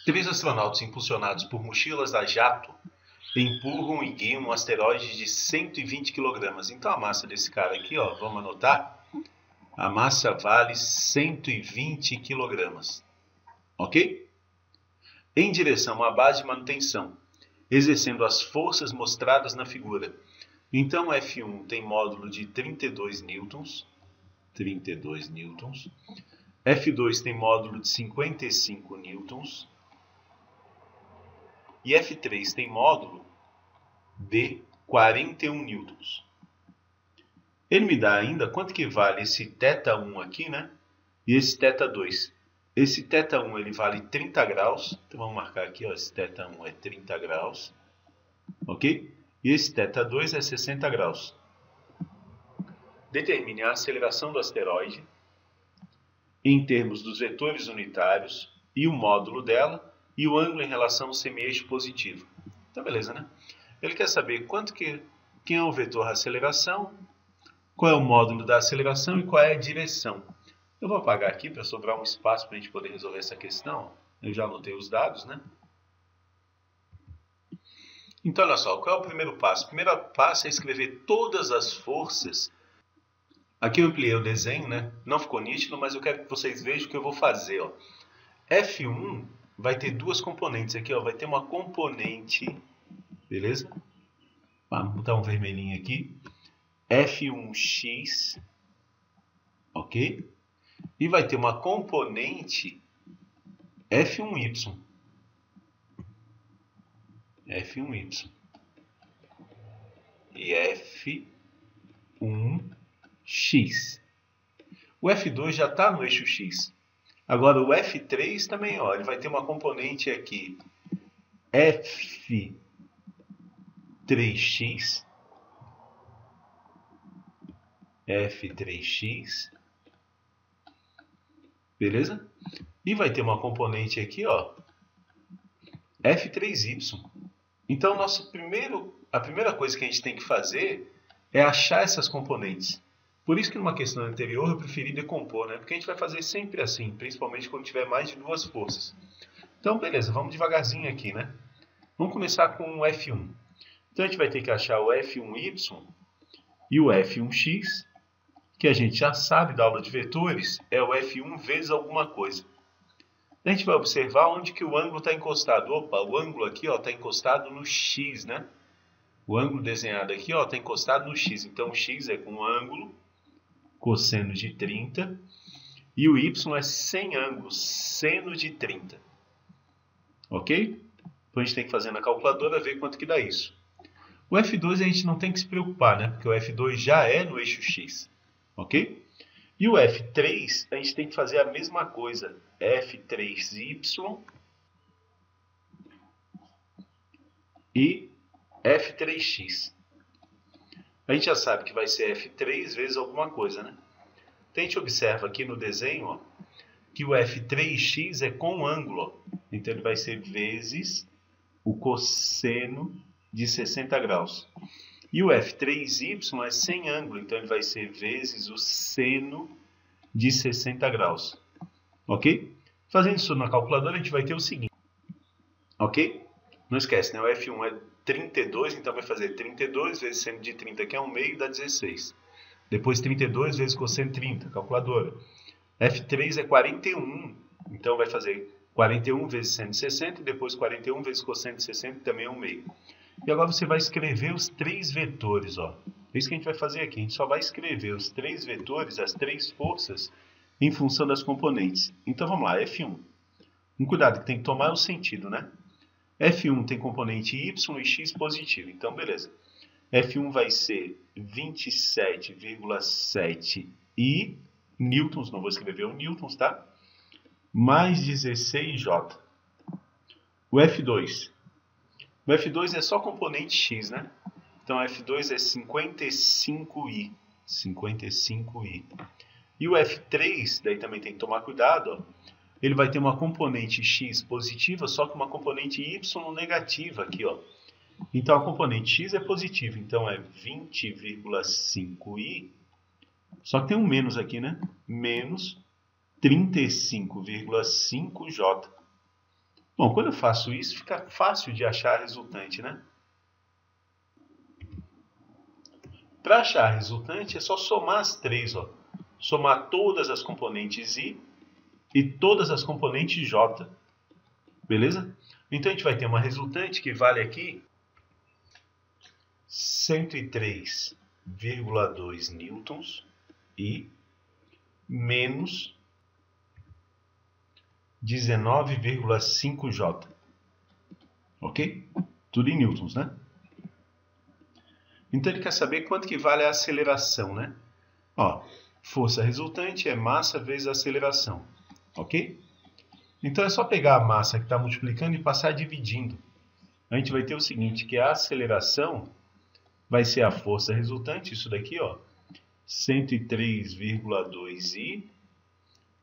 Três astronautas impulsionados por mochilas a jato empurram e guiam um asteroide de 120 kg. Então a massa desse cara aqui, ó, vamos anotar, a massa vale 120 kg, ok? Em direção à base de manutenção, exercendo as forças mostradas na figura. Então F1 tem módulo de 32 newtons, F2 tem módulo de 55 newtons, e F3 tem módulo de 41 newtons. Ele me dá ainda quanto que vale esse θ1 aqui, né? E esse θ2. Esse θ1 ele vale 30 graus. Então vamos marcar aqui, ó, esse θ1 é 30 graus. Ok? E esse θ2 é 60 graus. Determine a aceleração do asteroide em termos dos vetores unitários e o módulo dela e o ângulo em relação ao semi-eixo positivo. Então beleza, né? Ele quer saber quem é o vetor da aceleração, qual é o módulo da aceleração e qual é a direção. Eu vou apagar aqui para sobrar um espaço para a gente poder resolver essa questão. Eu já anotei os dados, né? Então, olha só, qual é o primeiro passo? O primeiro passo é escrever todas as forças. Aqui eu ampliei o desenho, né? Não ficou nítido, mas eu quero que vocês vejam o que eu vou fazer, ó. F1 vai ter duas componentes aqui, ó. Vai ter uma componente, beleza? Vamos botar um vermelhinho aqui. F1x, ok? E vai ter uma componente F1y. F1y. E F1x. O F2 já está no eixo x. Agora o F3 também, ó, ele vai ter uma componente aqui F3x. F3x. Beleza? E vai ter uma componente aqui, ó, F3y. Então, a primeira coisa que a gente tem que fazer é achar essas componentes. Por isso que numa questão anterior eu preferi decompor, né? Porque a gente vai fazer sempre assim, principalmente quando tiver mais de duas forças. Então, beleza, vamos devagarzinho aqui, né? Vamos começar com o F1. Então, a gente vai ter que achar o F1y e o F1x, que a gente já sabe da aula de vetores, é o F1 vezes alguma coisa. A gente vai observar onde que o ângulo está encostado. Opa, o ângulo aqui está encostado no x, né? O ângulo desenhado aqui está encostado no x. Então, o x é com ângulo, cosseno de 30. E o y é sem ângulo, seno de 30. Ok? Então, a gente tem que fazer na calculadora ver quanto que dá isso. O F2 a gente não tem que se preocupar, né? Porque o F2 já é no eixo x. Ok? E o F3, a gente tem que fazer a mesma coisa. F3y e F3x. A gente já sabe que vai ser F3 vezes alguma coisa, né? Então, a gente observa aqui no desenho, ó, que o F3x é com ângulo. Ó. Então, ele vai ser vezes o cosseno de 60 graus. E o F3y é sem ângulo, então ele vai ser vezes o seno de 60 graus. Ok? Fazendo isso na calculadora, a gente vai ter o seguinte. Ok? Não esquece, né? O F1 é 32, então vai fazer 32 vezes seno de 30, que é 1/2, dá 16. Depois 32 vezes cosseno de 30, calculadora. F3 é 41, então vai fazer 41 vezes seno de 60, e depois 41 vezes cosseno de 60, que também é 1/2. E agora você vai escrever os três vetores, ó. É isso que a gente vai fazer aqui. A gente só vai escrever os três vetores, as três forças, em função das componentes. Então vamos lá, F1. Um cuidado que tem que tomar é o sentido, né? F1 tem componente y e x positivo. Então, beleza. F1 vai ser 27,7 I newtons, não vou escrever o newtons, tá? Mais 16J. O F2. O F2 é só componente x, né? Então, F2 é 55I. 55I. E o F3, daí também tem que tomar cuidado, ó. Ele vai ter uma componente x positiva, só que uma componente y negativa aqui, ó. Então, a componente x é positiva, então é 20,5i, só que tem um menos aqui, né? Menos 35,5j. Bom, quando eu faço isso, fica fácil de achar a resultante, né? Para achar a resultante, é só somar as três, ó. Somar todas as componentes I e todas as componentes J. Beleza? Então, a gente vai ter uma resultante que vale aqui 103,2 newtons e menos 19,5 J. Ok? Tudo em newtons, né? Então ele quer saber quanto que vale a aceleração, né? Ó, força resultante é massa vezes aceleração. Ok? Então é só pegar a massa que está multiplicando e passar dividindo. A gente vai ter o seguinte, que a aceleração vai ser a força resultante, isso daqui, ó, 103,2 I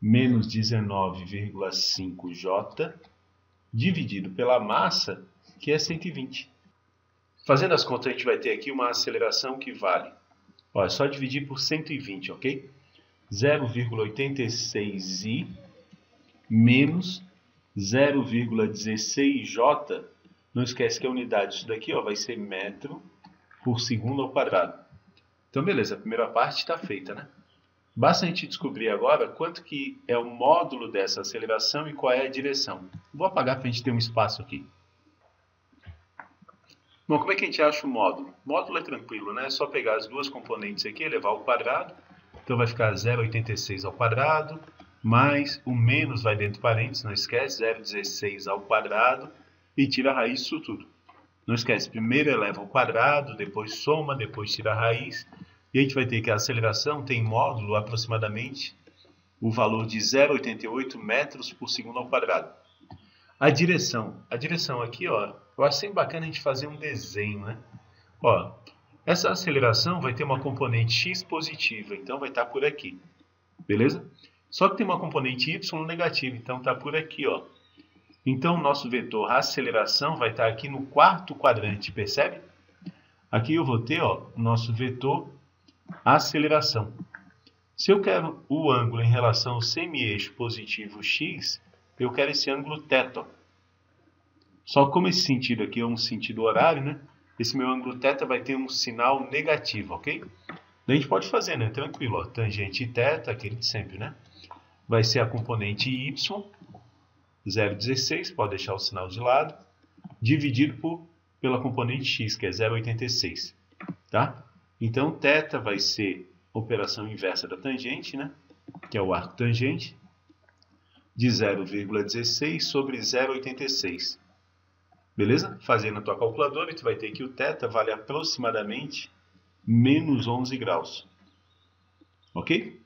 menos 19,5 J dividido pela massa, que é 120. Fazendo as contas, a gente vai ter aqui uma aceleração que vale, ó, é só dividir por 120, ok? 0,86 I menos 0,16 J. Não esquece que a unidade disso daqui, ó, vai ser metro por segundo ao quadrado. Então, beleza, a primeira parte está feita, né? Basta a gente descobrir agora quanto que é o módulo dessa aceleração e qual é a direção. Vou apagar para a gente ter um espaço aqui. Bom, como é que a gente acha o módulo? O módulo é tranquilo, né? É só pegar as duas componentes aqui, elevar ao quadrado. Então vai ficar 0,86 ao quadrado, mais o menos vai dentro do parênteses, não esquece, 0,16 ao quadrado, e tira a raiz disso tudo. Não esquece, primeiro eleva ao quadrado, depois soma, depois tira a raiz. E a gente vai ter que a aceleração tem módulo aproximadamente o valor de 0,88 metros por segundo ao quadrado. A direção aqui, ó, eu acho sempre bacana a gente fazer um desenho, né? Ó, essa aceleração vai ter uma componente x positiva, então vai estar por aqui, beleza? Só que tem uma componente y negativa, então está por aqui, ó. Então, o nosso vetor aceleração vai estar aqui no quarto quadrante, percebe? Aqui eu vou ter, ó, o nosso vetor aceleração. Se eu quero o ângulo em relação ao semi-eixo positivo x, eu quero esse ângulo θ. Só que como esse sentido aqui é um sentido horário, né? Esse meu ângulo θ vai ter um sinal negativo, ok? Daí a gente pode fazer, né? Tranquilo, ó. Tangente θ, aquele de sempre, né? Vai ser a componente y, 0,16, pode deixar o sinal de lado, dividido pela componente x, que é 0,86, tá? Então, θ vai ser a operação inversa da tangente, né? Que é o arco tangente, de 0,16 sobre 0,86. Beleza? Fazendo a tua calculadora, tu vai ter que o θ vale aproximadamente menos 11 graus. Ok?